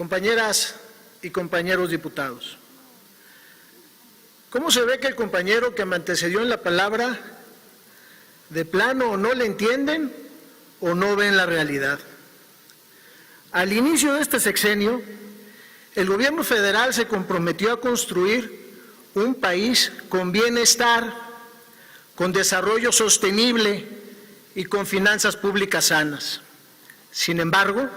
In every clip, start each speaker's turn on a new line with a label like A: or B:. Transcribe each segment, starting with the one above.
A: Compañeras y compañeros diputados, ¿cómo se ve que el compañero que me antecedió en la palabra de plano o no le entienden o no ven la realidad? Al inicio de este sexenio, el gobierno federal se comprometió a construir un país con bienestar, con desarrollo sostenible y con finanzas públicas sanas. Sin embargo,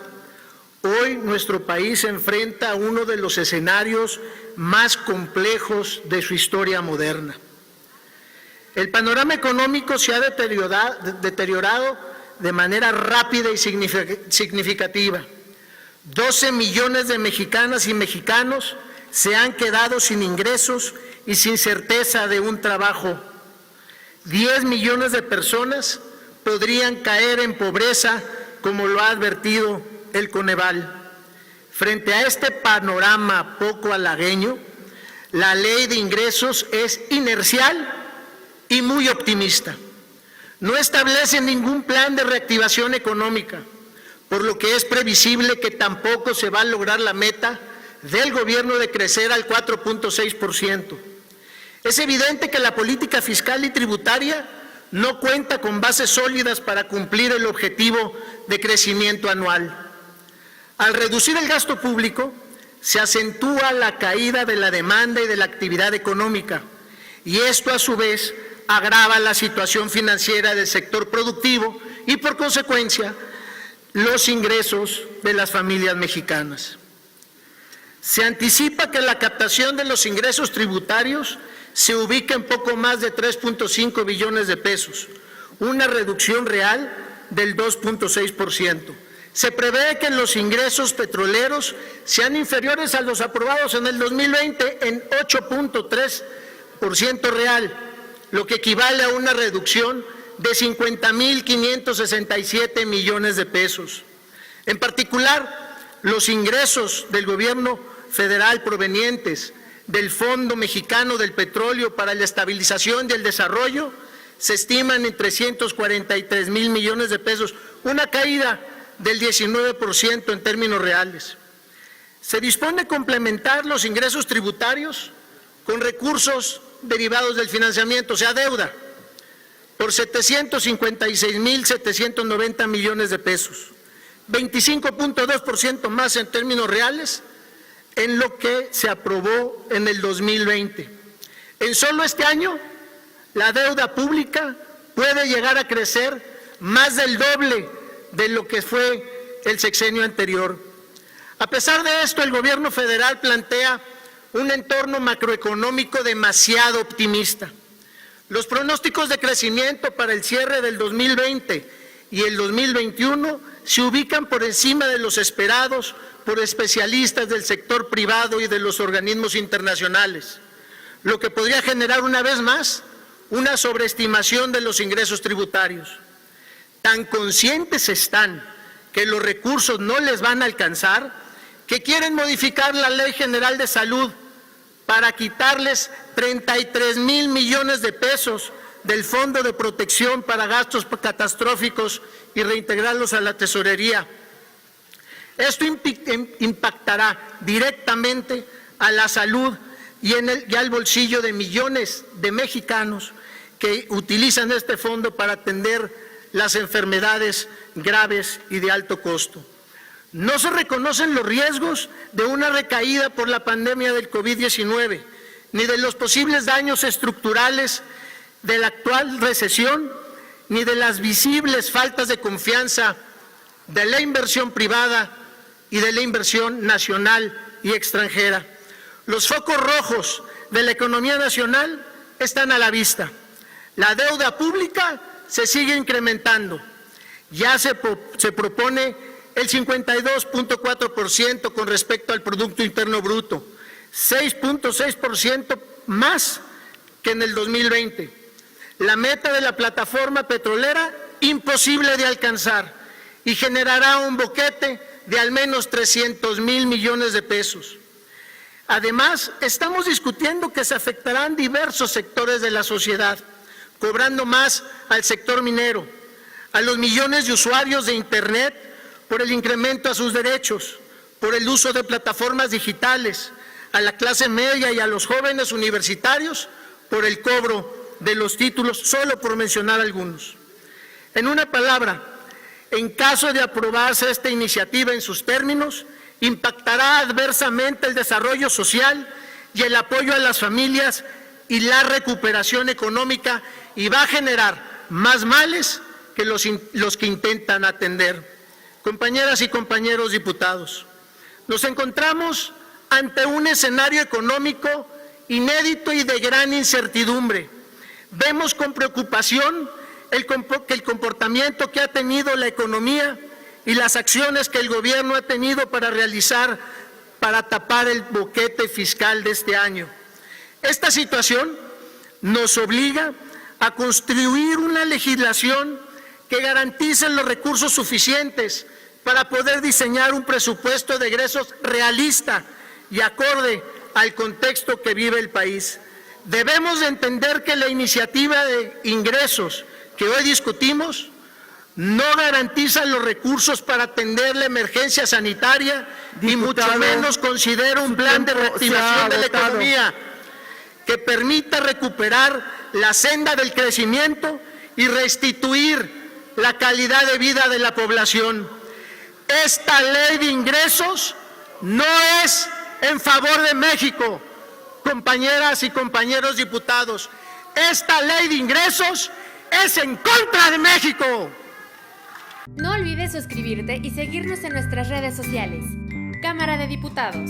A: hoy nuestro país se enfrenta a uno de los escenarios más complejos de su historia moderna. El panorama económico se ha deteriorado de manera rápida y significativa. 12 millones de mexicanas y mexicanos se han quedado sin ingresos y sin certeza de un trabajo. 10 millones de personas podrían caer en pobreza, como lo ha advertido el Coneval. Frente a este panorama poco halagüeño, la ley de ingresos es inercial y muy optimista. No establece ningún plan de reactivación económica, por lo que es previsible que tampoco se va a lograr la meta del gobierno de crecer al 4.6%. Es evidente que la política fiscal y tributaria no cuenta con bases sólidas para cumplir el objetivo de crecimiento anual. Al reducir el gasto público, se acentúa la caída de la demanda y de la actividad económica, y esto a su vez agrava la situación financiera del sector productivo y, por consecuencia, los ingresos de las familias mexicanas. Se anticipa que la captación de los ingresos tributarios se ubica en poco más de 3.5 billones de pesos, una reducción real del 2.6%. Se prevé que los ingresos petroleros sean inferiores a los aprobados en el 2020 en 8.3% real, lo que equivale a una reducción de 50.567 millones de pesos. En particular, los ingresos del gobierno federal provenientes del Fondo Mexicano del Petróleo para la Estabilización y el Desarrollo se estiman en 343.000 millones de pesos, una caída del 19% en términos reales. Se dispone complementar los ingresos tributarios con recursos derivados del financiamiento, o sea, deuda, por 756.790 millones de pesos, 25.2% más en términos reales en lo que se aprobó en el 2020. En solo este año, la deuda pública puede llegar a crecer más del doble de lo que fue el sexenio anterior. A pesar de esto, el gobierno federal plantea un entorno macroeconómico demasiado optimista. Los pronósticos de crecimiento para el cierre del 2020 y el 2021 se ubican por encima de los esperados por especialistas del sector privado y de los organismos internacionales, lo que podría generar una vez más una sobreestimación de los ingresos tributarios. Tan conscientes están que los recursos no les van a alcanzar, que quieren modificar la Ley General de Salud para quitarles 33.000 millones de pesos del Fondo de Protección para gastos catastróficos y reintegrarlos a la tesorería. Esto impactará directamente a la salud y al bolsillo de millones de mexicanos que utilizan este fondo para atender las enfermedades graves y de alto costo. No se reconocen los riesgos de una recaída por la pandemia del COVID-19, ni de los posibles daños estructurales de la actual recesión, ni de las visibles faltas de confianza de la inversión privada y de la inversión nacional y extranjera. Los focos rojos de la economía nacional están a la vista. La deuda pública se sigue incrementando. Ya se propone el 52.4% con respecto al Producto Interno Bruto, 6.6% más que en el 2020. La meta de la plataforma petrolera, imposible de alcanzar, y generará un boquete de al menos 300.000 millones de pesos. Además, estamos discutiendo que se afectarán diversos sectores de la sociedad, cobrando más al sector minero, a los millones de usuarios de Internet por el incremento a sus derechos, por el uso de plataformas digitales, a la clase media y a los jóvenes universitarios por el cobro de los títulos, solo por mencionar algunos. En una palabra, en caso de aprobarse esta iniciativa en sus términos, impactará adversamente el desarrollo social y el apoyo a las familias y la recuperación económica, y va a generar más males que los que intentan atender. Compañeras y compañeros diputados, nos encontramos ante un escenario económico inédito y de gran incertidumbre. Vemos con preocupación el comportamiento que ha tenido la economía y las acciones que el gobierno ha tenido para realizar para tapar el boquete fiscal de este año. Esta situación nos obliga a construir una legislación que garantice los recursos suficientes para poder diseñar un presupuesto de egresos realista y acorde al contexto que vive el país. Debemos de entender que la iniciativa de ingresos que hoy discutimos no garantiza los recursos para atender la emergencia sanitaria, ni mucho menos considera un plan de reactivación de la economía que permita recuperar la senda del crecimiento y restituir la calidad de vida de la población. Esta ley de ingresos no es en favor de México, compañeras y compañeros diputados. Esta ley de ingresos es en contra de México.
B: No olvides suscribirte y seguirnos en nuestras redes sociales. Cámara de Diputados.